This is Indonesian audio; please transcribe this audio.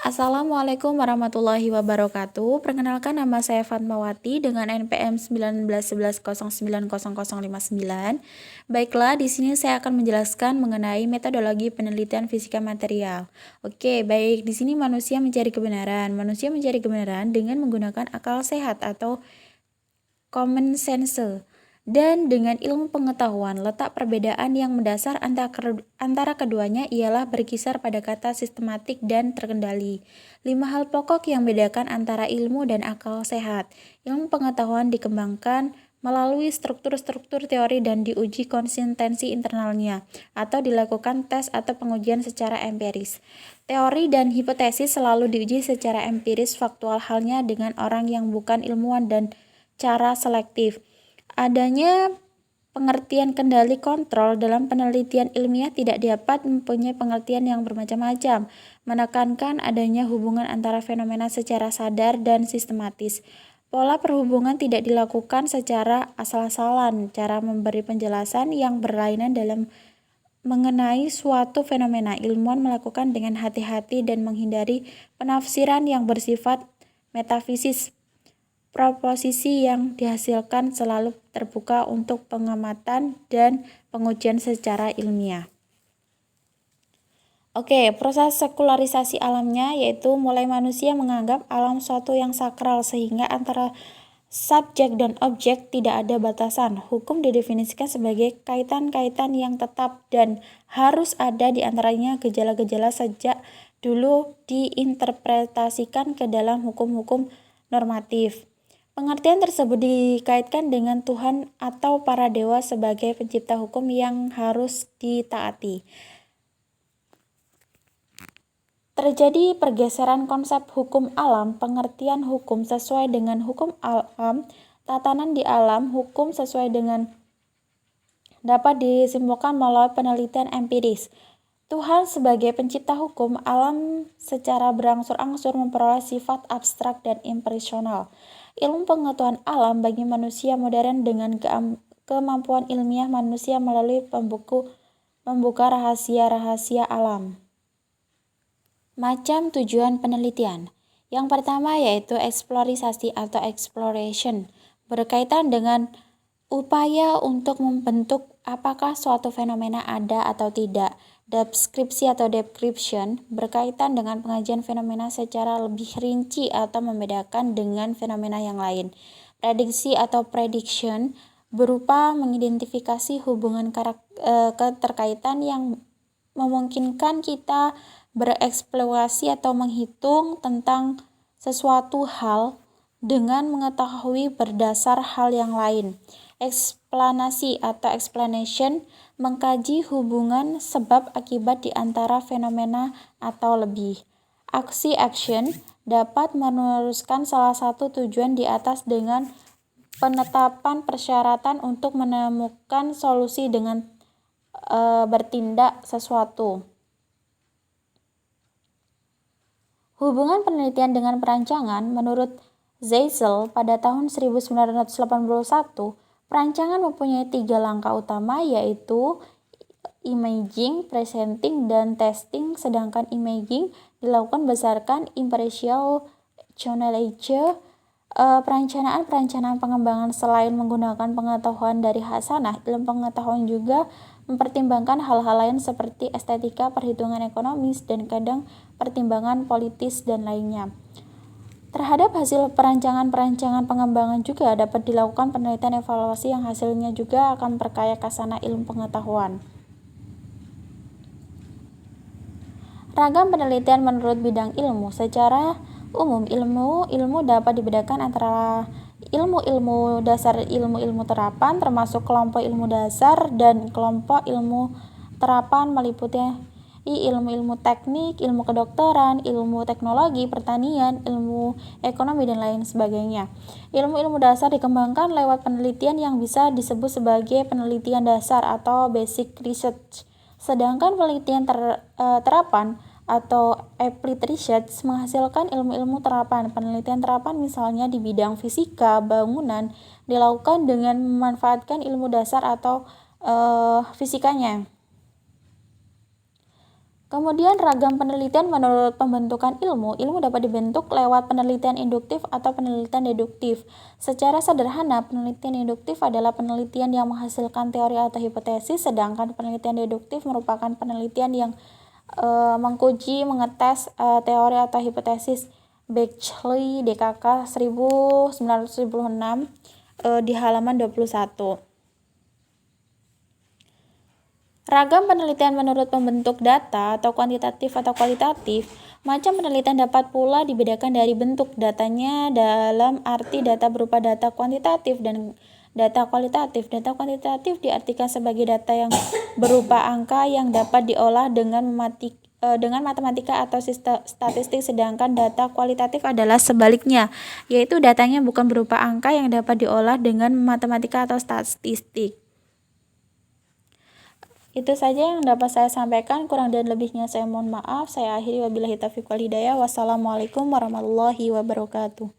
Assalamualaikum warahmatullahi wabarakatuh. Perkenalkan, nama saya Fatmawati dengan NPM 1911090059. Baiklah, di sini saya akan menjelaskan mengenai metodologi penelitian fisika material. Oke, baik. Di sini manusia mencari kebenaran. Manusia mencari kebenaran dengan menggunakan akal sehat atau common sense. Dan dengan ilmu pengetahuan, letak perbedaan yang mendasar antara keduanya ialah berkisar pada kata sistematik dan terkendali. 5 hal pokok yang membedakan antara ilmu dan akal sehat. Ilmu pengetahuan dikembangkan melalui struktur-struktur teori dan diuji konsistensi internalnya, atau dilakukan tes atau pengujian secara empiris. Teori dan hipotesis selalu diuji secara empiris faktual, halnya dengan orang yang bukan ilmuwan dan cara selektif. Adanya pengertian kendali kontrol dalam penelitian ilmiah tidak dapat mempunyai pengertian yang bermacam-macam, menekankan adanya hubungan antara fenomena secara sadar dan sistematis. Pola perhubungan tidak dilakukan secara asal-asalan. Cara memberi penjelasan yang berlainan dalam mengenai suatu fenomena ilmuwan melakukan dengan hati-hati dan menghindari penafsiran yang bersifat metafisis. Proposisi yang dihasilkan selalu terbuka untuk pengamatan dan pengujian secara ilmiah. Oke, proses sekularisasi alamnya yaitu mulai manusia menganggap alam suatu yang sakral sehingga antara subjek dan objek tidak ada batasan. Hukum didefinisikan sebagai kaitan-kaitan yang tetap dan harus ada di antaranya gejala-gejala sejak dulu diinterpretasikan ke dalam hukum-hukum normatif. Pengertian tersebut dikaitkan dengan Tuhan atau para dewa sebagai pencipta hukum yang harus ditaati. Terjadi pergeseran konsep hukum alam, pengertian hukum sesuai dengan hukum alam, tatanan di alam, hukum sesuai dengan dapat disimpulkan melalui penelitian empiris. Tuhan sebagai pencipta hukum alam secara berangsur-angsur memperoleh sifat abstrak dan impersonal. Ilmu pengetahuan alam bagi manusia modern dengan kemampuan ilmiah manusia melalui membuka rahasia-rahasia alam. Macam tujuan penelitian. Yang pertama yaitu eksplorisasi atau exploration, berkaitan dengan upaya untuk membentuk apakah suatu fenomena ada atau tidak. Deskripsi atau description berkaitan dengan pengajian fenomena secara lebih rinci atau membedakan dengan fenomena yang lain. Prediksi atau prediction berupa mengidentifikasi hubungan keterkaitan yang memungkinkan kita bereksplorasi atau menghitung tentang sesuatu hal dengan mengetahui berdasar hal yang lain. Eksplanasi atau explanation mengkaji hubungan sebab akibat di antara fenomena atau lebih. Aksi action dapat meneruskan salah satu tujuan di atas dengan penetapan persyaratan untuk menemukan solusi dengan bertindak sesuatu. Hubungan penelitian dengan perancangan menurut Zeisel pada tahun 1981, perancangan mempunyai 3 langkah utama yaitu imaging, presenting, dan testing, sedangkan imaging dilakukan berdasarkan impressionability. Perencanaan pengembangan selain menggunakan pengetahuan dari hasanah, ilmu pengetahuan juga mempertimbangkan hal-hal lain seperti estetika, perhitungan ekonomis, dan kadang pertimbangan politis dan lainnya. Terhadap hasil perancangan pengembangan juga dapat dilakukan penelitian evaluasi yang hasilnya juga akan memperkaya khazanah ilmu pengetahuan. Ragam penelitian menurut bidang ilmu. Secara umum, ilmu dapat dibedakan antara ilmu dasar, ilmu terapan, termasuk kelompok ilmu dasar dan kelompok ilmu terapan meliputi ilmu teknik, ilmu kedokteran, ilmu teknologi, pertanian, ilmu ekonomi, dan lain sebagainya. Ilmu dasar dikembangkan lewat penelitian yang bisa disebut sebagai penelitian dasar atau basic research. Sedangkan penelitian terapan atau applied research menghasilkan ilmu terapan. Penelitian terapan misalnya di bidang fisika, bangunan, dilakukan dengan memanfaatkan ilmu dasar atau fisikanya. Kemudian ragam penelitian menurut pembentukan ilmu. Ilmu dapat dibentuk lewat penelitian induktif atau penelitian deduktif. Secara sederhana, penelitian induktif adalah penelitian yang menghasilkan teori atau hipotesis, sedangkan penelitian deduktif merupakan penelitian yang menguji, mengetes teori atau hipotesis. Bechley, DKK 1976 di halaman 21. Ragam penelitian menurut pembentuk data atau kuantitatif atau kualitatif. Macam penelitian dapat pula dibedakan dari bentuk datanya dalam arti data berupa data kuantitatif dan data kualitatif. Data kuantitatif diartikan sebagai data yang berupa angka yang dapat diolah dengan matematika atau statistik, sedangkan data kualitatif adalah sebaliknya, yaitu datanya bukan berupa angka yang dapat diolah dengan matematika atau statistik. Itu saja yang dapat saya sampaikan, kurang dan lebihnya saya mohon maaf. Saya akhiri, wabillahi taufiq wal hidayah. Wassalamualaikum warahmatullahi wabarakatuh.